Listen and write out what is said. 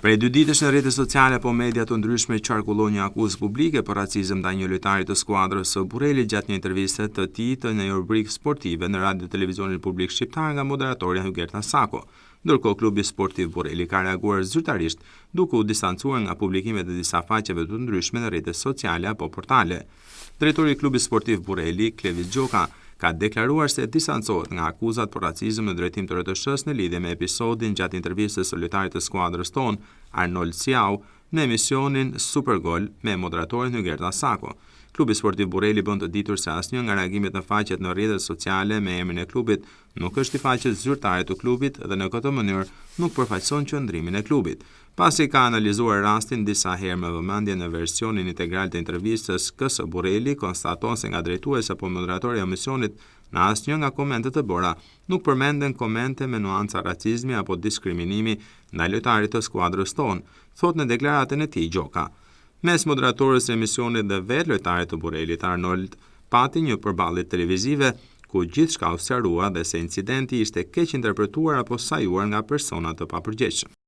Prej 2 ditësh në rrjetet sociale apo media të ndryshme qarkullon një akuzë publike për racizëm ndaj një lojtari të skuadrës së Burreli gjatë një interviste të tij të një rubrike sportive në radio televizionin publik shqiptar nga moderatorja Hygerta Sako. Ndërkohë klubi sportiv Burreli ka reaguar zyrtarisht duke u distancuar nga publikimet e disa faqeve të ndryshme në rrjetet sociale apo portale. Drejtori i klubit sportiv Burreli, Klevis Gjoka, ka deklaruar se distancohet nga akuzat për racizëm në drejtim të RTS në lidhje me episodin gjatë intervistës së lojtarit të skuadrës tonë, Arnold Siau, në emisionin Supergol me moderatorin Hygerta Sako. Klubi sportiv Burreli bën të ditur se asnjë nga reagimet në faqet në rrjetet sociale me emrin e klubit nuk është i faqes zyrtare të klubit dhe në këtë mënyrë nuk përfaqëson qëndrimin e klubit. Pasi ka analizuar rastin disa herë me vëmendje në versionin integral të intervistës, KS Burreli konstaton se nga drejtuesi apo moderatori i emisionit në asnjë nga komentet e bëra nuk përmenden komente me nuanca racizmi apo diskriminimi ndaj lojtarit të skuadrës tonë, thot në deklaratën e tij Gjoka. Mes moderatorës së emisionit dhe vetë lojtarit të Burrelit, Arnold, pati një përballje televizive ku gjithçka u sqarua dhe se incidenti ishte keq interpretuar apo sajuar nga persona të papërgjegjshëm.